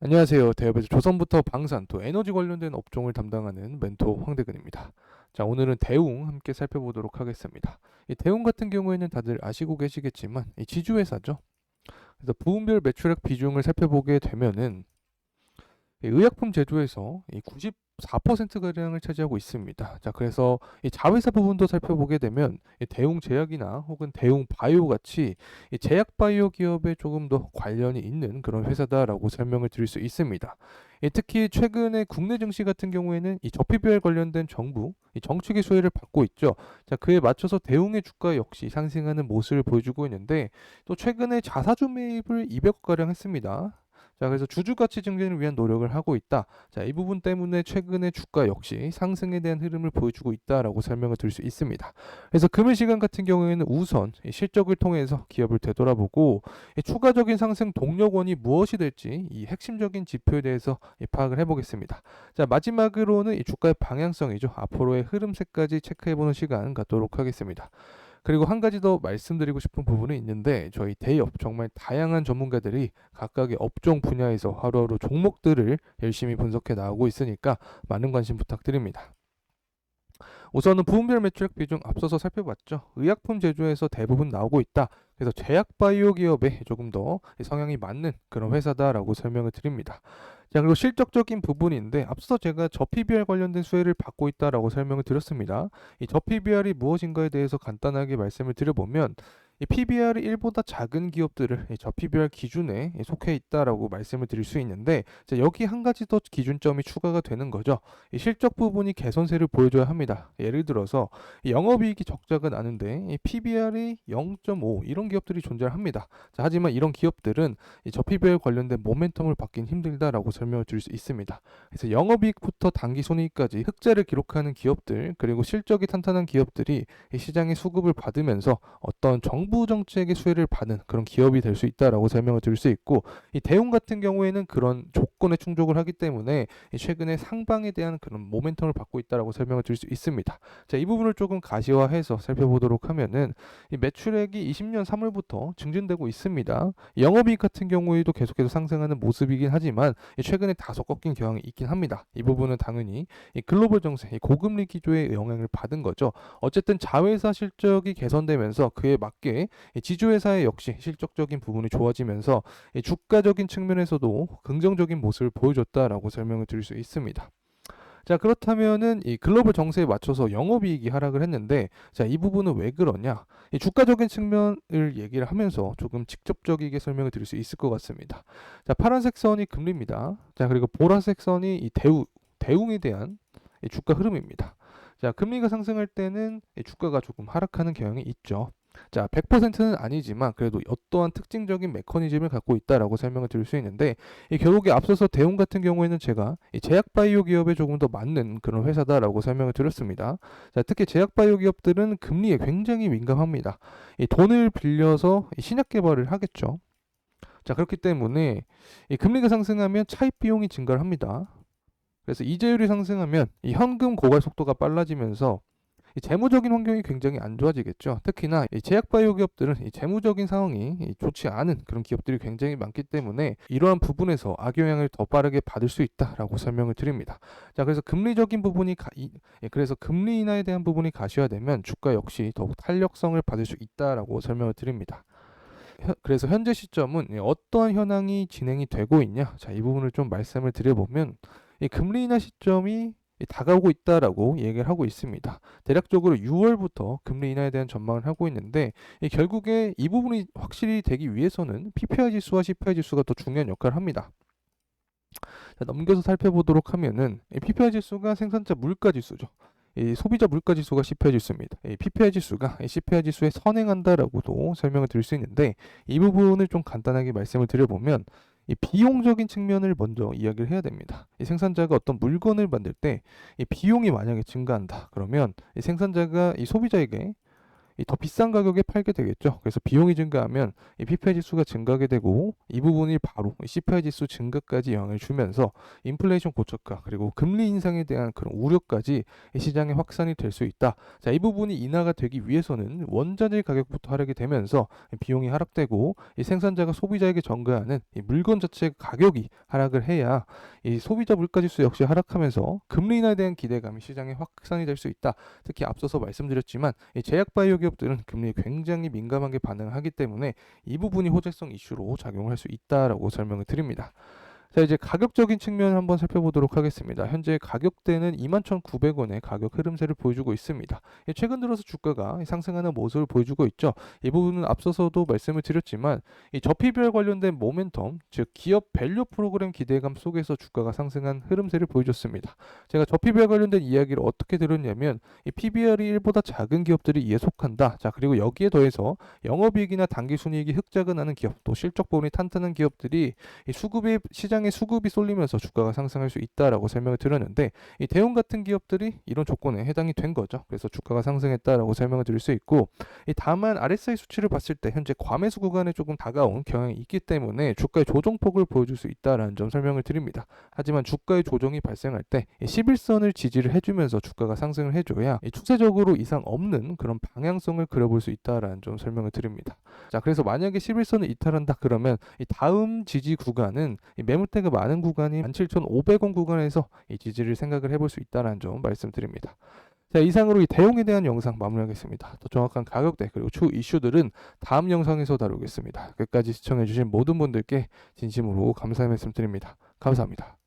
안녕하세요. 대업에서 조선부터 방산 또 에너지 관련된 업종을 담당하는 멘토 황대근입니다. 자, 오늘은 대웅 함께 살펴보도록 하겠습니다. 이 대웅 같은 경우에는 다들 아시고 계시겠지만 이 지주회사죠. 그래서 부문별 매출액 비중을 살펴보게 되면은 이 의약품 제조에서 이 94%가량을 차지하고 있습니다. 자, 그래서 이 자회사 부분도 살펴보게 되면 이 대웅 제약이나 혹은 대웅 바이오 같이 이 제약 바이오 기업에 조금 더 관련이 있는 그런 회사다라고 설명을 드릴 수 있습니다. 특히 최근에 국내 증시 같은 경우에는 이 저PBR 관련된 정부 이 정책의 수혜를 받고 있죠. 자, 그에 맞춰서 대웅의 주가 역시 상승하는 모습을 보여주고 있는데 또 최근에 자사주 매입을 200억 가량 했습니다. 자, 그래서 주주 가치 증진을 위한 노력을 하고 있다. 자, 이 부분 때문에 최근에 주가 역시 상승에 대한 흐름을 보여주고 있다라고 설명을 드릴 수 있습니다. 그래서 금일 시간 같은 경우에는 우선 이 실적을 통해서 기업을 되돌아보고 이 추가적인 상승 동력원이 무엇이 될지 이 핵심적인 지표에 대해서 파악을 해보겠습니다. 자, 마지막으로는 이 주가의 방향성이죠. 앞으로의 흐름세까지 체크해보는 시간 갖도록 하겠습니다. 그리고 한 가지 더 말씀드리고 싶은 부분이 있는데 저희 대기업 정말 다양한 전문가들이 각각의 업종 분야에서 하루하루 종목들을 열심히 분석해 나오고 있으니까 많은 관심 부탁드립니다. 우선은 부분별 매출액 비중 앞서서 살펴봤죠. 의약품 제조에서 대부분 나오고 있다. 그래서 제약 바이오 기업에 조금 더 성향이 맞는 그런 회사다라고 설명을 드립니다. 자, 그리고 실적적인 부분인데 앞서 제가 저PBR 관련된 수혜를 받고 있다라고 설명을 드렸습니다. 이 저PBR이 무엇인가에 대해서 간단하게 말씀을 드려보면 이 PBR이 1보다 작은 기업들을 저PBR 기준에 속해 있다라고 말씀을 드릴 수 있는데 자, 여기 한 가지 더 기준점이 추가가 되는 거죠. 이 실적 부분이 개선세를 보여줘야 합니다. 예를 들어서 영업이익이 적자가 나는데 이 PBR이 0.5 이런 기업들이 존재합니다. 자, 하지만 이런 기업들은 이 저PBR 관련된 모멘텀을 받긴 힘들다라고 설명을 드릴 수 있습니다. 그래서 영업이익부터 단기 손익까지 흑자를 기록하는 기업들 그리고 실적이 탄탄한 기업들이 이 시장의 수급을 받으면서 어떤 정부 정책의 수혜를 받는 그런 기업이 될 수 있다라고 설명을 드릴 수 있고 이 대웅 같은 경우에는 그런 조건에 충족을 하기 때문에 최근에 상방에 대한 그런 모멘텀을 받고 있다라고 설명을 드릴 수 있습니다. 자, 이 부분을 조금 가시화해서 살펴보도록 하면은 이 매출액이 20년 3월부터 증진되고 있습니다. 영업이익 같은 경우에도 계속해서 상승하는 모습이긴 하지만 최근에 다소 꺾인 경향이 있긴 합니다. 이 부분은 당연히 이 글로벌 정세, 이 고금리 기조의 영향을 받은 거죠. 어쨌든 자회사 실적이 개선되면서 그에 맞게 지주회사의 역시 실적적인 부분이 좋아지면서 주가적인 측면에서도 긍정적인 모습을 보여줬다라고 설명을 드릴 수 있습니다. 자, 그렇다면은 이 글로벌 정세에 맞춰서 영업이익이 하락을 했는데 자, 이 부분은 왜 그러냐? 이 주가적인 측면을 얘기를 하면서 조금 직접적이게 설명을 드릴 수 있을 것 같습니다. 자, 파란색 선이 금리입니다. 자, 그리고 보라색 선이 이 대웅에 대한 이 주가 흐름입니다. 자, 금리가 상승할 때는 이 주가가 조금 하락하는 경향이 있죠. 자, 100%는 아니지만 그래도 어떠한 특징적인 메커니즘을 갖고 있다라고 설명을 드릴 수 있는데 이 결국에 앞서서 대웅 같은 경우에는 제가 이 제약 바이오 기업에 조금 더 맞는 그런 회사다라고 설명을 드렸습니다. 자, 특히 제약 바이오 기업들은 금리에 굉장히 민감합니다. 이 돈을 빌려서 이 신약 개발을 하겠죠. 자, 그렇기 때문에 이 금리가 상승하면 차입 비용이 증가를 합니다. 그래서 이자율이 상승하면 이 현금 고갈 속도가 빨라지면서 이 재무적인 환경이 굉장히 안 좋아지겠죠. 특히나 이 제약 바이오 기업들은 이 재무적인 상황이 좋지 않은 그런 기업들이 굉장히 많기 때문에 이러한 부분에서 악영향을 더 빠르게 받을 수 있다라고 설명을 드립니다. 자, 그래서 금리적인 부분이 그래서 금리 인하에 대한 부분이 가시화되면 주가 역시 더욱 탄력성을 받을 수 있다라고 설명을 드립니다. 그래서 현재 시점은 어떠한 현황이 진행이 되고 있냐? 자, 이 부분을 좀 말씀을 드려보면 이 금리 인하 시점이 다가오고 있다라고 얘기를 하고 있습니다. 대략적으로 6월부터 금리 인하에 대한 전망을 하고 있는데 결국에 이 부분이 확실히 되기 위해서는 PPI 지수와 CPI 지수가 더 중요한 역할을 합니다. 자, 넘겨서 살펴보도록 하면은 PPI 지수가 생산자 물가 지수죠. 이 소비자 물가 지수가 CPI 지수입니다. 이 PPI 지수가 CPI 지수에 선행한다라고도 설명을 드릴 수 있는데 이 부분을 좀 간단하게 말씀을 드려보면 이 비용적인 측면을 먼저 이야기를 해야 됩니다. 이 생산자가 어떤 물건을 만들 때 이 비용이 만약에 증가한다 그러면 이 생산자가 이 소비자에게 이 더 비싼 가격에 팔게 되겠죠. 그래서 비용이 증가하면 이 PPI 지수가 증가하게 되고 이 부분이 바로 CPI 지수 증가까지 영향을 주면서 인플레이션 고착화 그리고 금리 인상에 대한 그런 우려까지 이 시장에 확산이 될 수 있다. 자, 이 부분이 인하가 되기 위해서는 원자재 가격부터 하락이 되면서 비용이 하락되고 이 생산자가 소비자에게 전가하는 이 물건 자체 가격이 하락을 해야 이 소비자 물가 지수 역시 하락하면서 금리 인하에 대한 기대감이 시장에 확산이 될 수 있다. 특히 앞서서 말씀드렸지만 이 제약 바이오 기업들은 금리에 굉장히 민감하게 반응하기 때문에 이 부분이 호재성 이슈로 작용할 수 있다라고 설명을 드립니다. 자, 이제 가격적인 측면을 한번 살펴보도록 하겠습니다. 현재 가격대는 21,900원의 가격 흐름세를 보여주고 있습니다. 최근 들어서 주가가 상승하는 모습을 보여주고 있죠. 이 부분은 앞서서도 말씀을 드렸지만 이 저PBR 관련된 모멘텀, 즉 기업 밸류 프로그램 기대감 속에서 주가가 상승한 흐름세를 보여줬습니다. 제가 저PBR 관련된 이야기를 어떻게 들었냐면 이 PBR이 1보다 작은 기업들이 이에 속한다. 자, 그리고 여기에 더해서 영업이익이나 당기순이익이 흑자가 나는 기업, 또 실적 부분이 탄탄한 기업들이 이 수급이 시장에 수급이 쏠리면서 주가가 상승할 수 있다라고 설명을 드렸는데 이 대웅 같은 기업들이 이런 조건에 해당이 된 거죠. 그래서 주가가 상승했다라고 설명을 드릴 수 있고 다만 RSI 수치를 봤을 때 현재 과매수 구간에 조금 다가온 경향이 있기 때문에 주가의 조정폭을 보여줄 수 있다라는 점 설명을 드립니다. 하지만 주가의 조정이 발생할 때 11선을 지지를 해주면서 주가가 상승을 해줘야 추세적으로 이상 없는 그런 방향성을 그려볼 수 있다라는 점 설명을 드립니다. 자, 그래서 만약에 11선을 이탈한다 그러면 이 다음 지지 구간은 이 매물대가 많은 구간이 17,500원 구간에서 이 지지를 생각을 해볼 수 있다는 점 말씀드립니다. 자, 이상으로 이 대웅에 대한 영상 마무리하겠습니다. 더 정확한 가격대 그리고 추후 이슈들은 다음 영상에서 다루겠습니다. 끝까지 시청해주신 모든 분들께 진심으로 감사의 말씀 드립니다. 감사합니다.